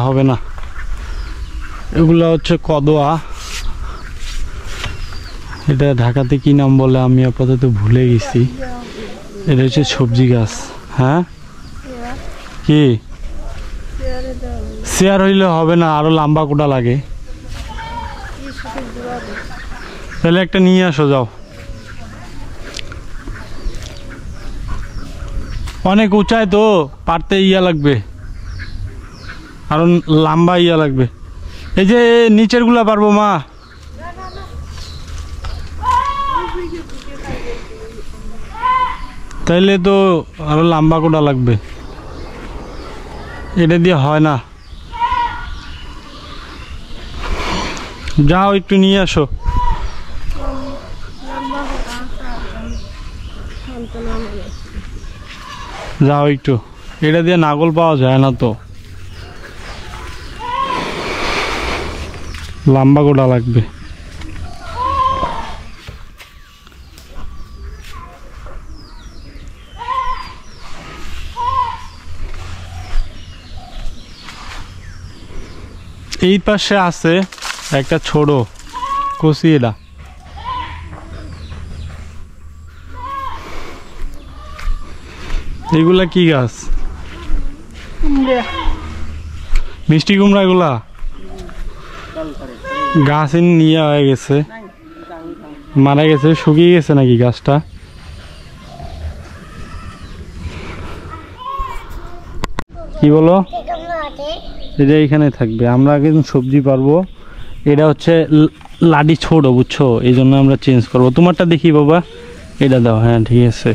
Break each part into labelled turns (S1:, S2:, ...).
S1: হবে না। এগুলা হচ্ছে কদোয়া। এটা ঢাকাতে কি নাম বলে আমি আপাতত ভুলে গেছি। এটা হচ্ছে সবজি গাছ। হ্যাঁ কি শেয়ার হইলে হবে না, আরো লম্বা কোটা লাগে। তাহলে একটা নিয়ে আসো যাও। অনেক উঁচায় তো পারতে ইয়া লাগবে, আরো লম্বা ইয়া লাগবে। এই যে নিচের গুলা পারবো মা? তাইলে তো আরো লম্বা কোটা লাগবে, এটা দিয়ে হয় না। যাও একটু নিয়ে আসো। যাও একটু, এটা দিয়ে নাগল পাওয়া যায় না তো, লম্বা গোটা লাগবে। এই পাশে আছে একটা ছোট কচি। এটা এগুলা কি গাছ? মিষ্টি কুমড়া। এগুলা গাছ নিয়ে হয়ে গেছে, মারা গেছে, শুকিয়ে গেছে নাকি গাছটা? কি বলো? এটা এইখানে থাকবে, আমরা কিন্তু সবজি পারবো। এটা হচ্ছে লাডি ছোট, বুঝছো, এই জন্য আমরা চেঞ্জ করবো। তোমারটা দেখি বাবা, এটা দাও। হ্যাঁ ঠিক আছে,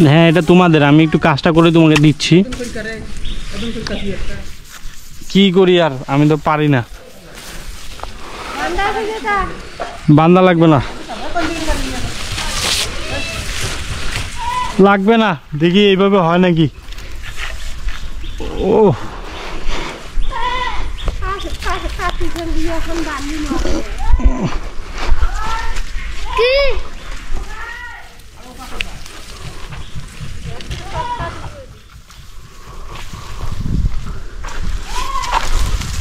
S1: হ্যাঁ এটা তোমাদের। আমি একটু কাজটা করে তোমাকে দিচ্ছি। কি করি আর, আমি তো পারি না। বান্দা লাগবে না, লাগবে না। দেখি এইভাবে হয় নাকি। ও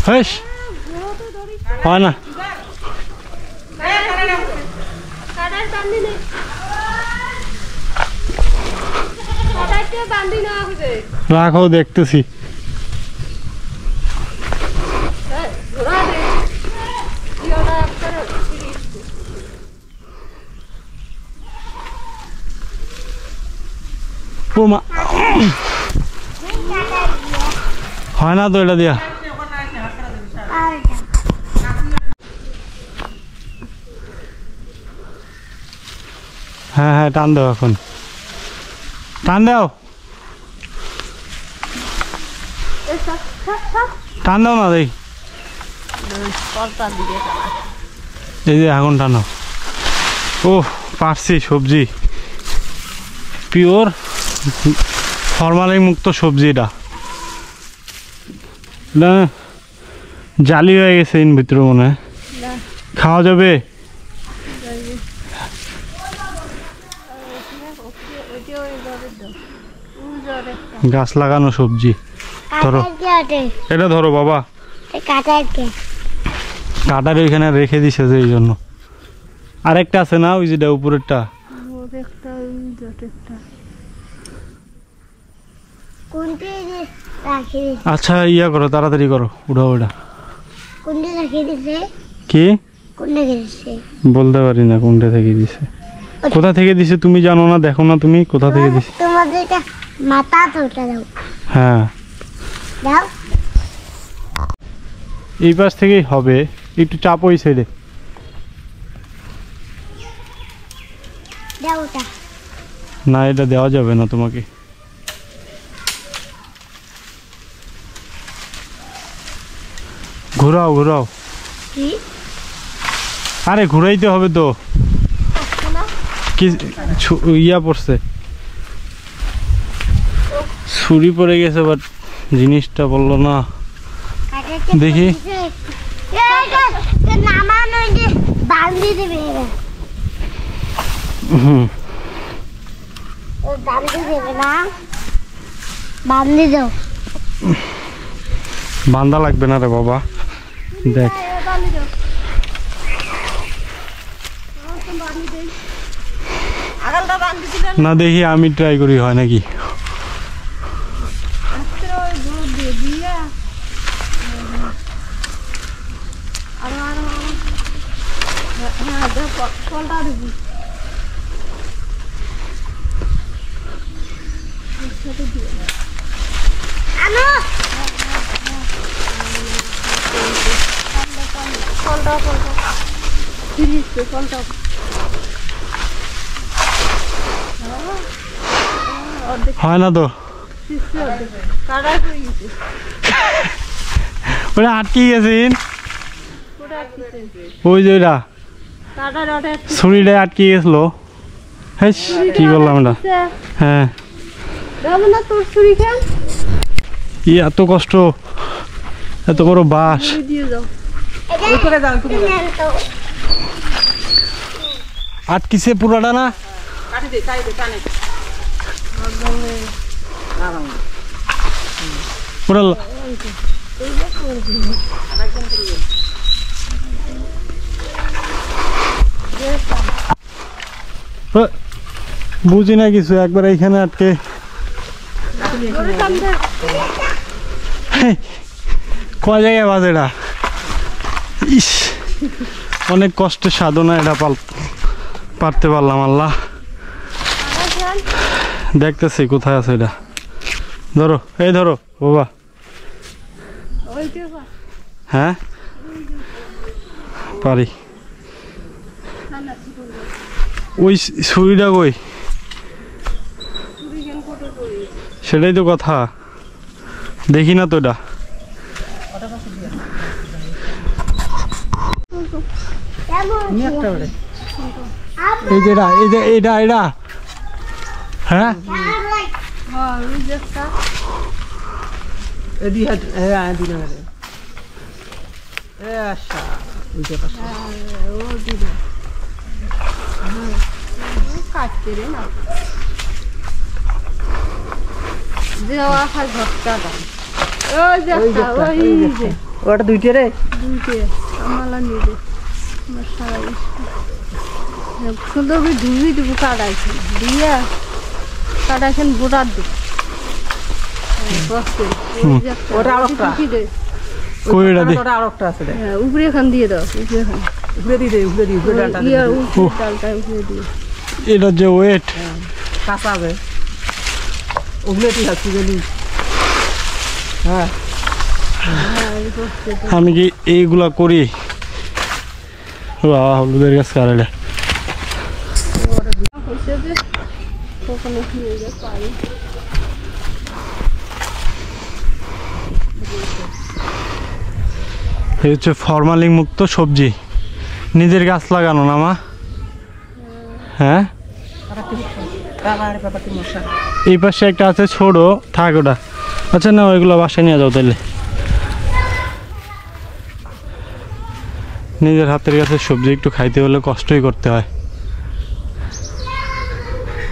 S1: হেস, হয় না। রাখো, দেখতেছি। হয় না তো এটা দিয়া। হ্যাঁ হ্যাঁ, টান দাও, এখন টান দাও, টান দাও না। দেখ এই যে এখন টানো। ও পারছি, সবজি পিওর ফরমালিন মুক্ত সবজি। এটা জালি হয়ে গেছে এর ভিতরে, মনে হয় খাওয়া যাবে। গাছ লাগানো সবজি ধরো, এটা ধরো বাবা। কাটার ওইখানে রেখে দিছে যে, এই জন্য। আরেকটা আছে না, ওই যেটা উপরেরটা। আচ্ছা ইয়া করো, তাড়াতাড়ি করো, উঠাও। ওটা কি বলতে পারি না, কোনটা থেকে দিছে, কোথা থেকে দিছে তুমি জানো না? দেখো না তুমি কোথা থেকে দিছে? হ্যাঁ এই পাশ থেকেই হবে, একটু চাপ ওই সাইডে। না এটা দেওয়া যাবে না তোমাকে। ঘোরাও ঘোরাও। আরে ঘুরাইতে হবে তো, কি ইয়া পড়ছে, ছুরি পড়ে গেছে, বাট জিনিসটা বললো না। দেখি
S2: বান্ধি দাও।
S1: বান্ধা লাগবে না রে বাবা, দেখ না, দেখি আমি ট্রাই করি হয় নাকি। হয় না তো, ওটা আটকে গেছেন ওই যে ওইটা ছুরিটা আটকে গেছিল। হ্যাঁ কি করলাম এটা? হ্যাঁ এত কষ্ট, এত বড় বাঁশ। আটকিছে পুরাটা না? পুরা বুঝি না কিছু, একবার এইখানে আটকে। কয় জায়গায় বাজে এটা? ইস, অনেক কষ্টের সাধনা এটা পারতে পারলাম। আল্লাহ দেখতেছি কোথায় আছে এটা। ধরো, এই ধরো বাবা। হ্যাঁ পারি। ওই ছুরিটা কই? সেটাই তো কথা, দেখি না তো এটা। এই যে এটা, এই যে এটা এটা। হ্যাঁ
S3: ওটা দুইটে রে,
S2: সুন্দর করে ধুবি দেবো। কাটাইছেন দিয়া কাটাইছেন বোটার দেব।
S3: ওটা আরেকটা,
S1: কই এটা?
S3: ওটা আরেকটা আছে রে।
S2: উপরে এখান দিয়ে দাও, উপরে এখান
S3: উপরে দিয়ে দে, উপরে দিয়ে, উপরে ডালটা দিয়ে।
S2: ডালটা উপরে দিয়ে।
S1: এটা যে ওয়েট
S3: কাঁচা হবে ওগুলো ঠিক আছে গেলি। হ্যাঁ
S1: আমি কি এইগুলা করি? হলুদের গাছ কারাইলে এই হচ্ছে ফরমালিন মুক্ত সবজি, নিজের গাছ লাগানো না মা? হ্যাঁ এই পাশে একটা আছে ছোট, থাক ওটা। আচ্ছা না, ওইগুলো বাসায় নিয়ে যাও তাহলে। নিজের হাতের কাছে সবজি একটু খাইতে হলে কষ্টই করতে হয়।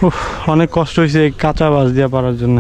S1: উফ, অনেক কষ্ট হয়েছে এই কাঁচা বাস দিয়ে পারার জন্য।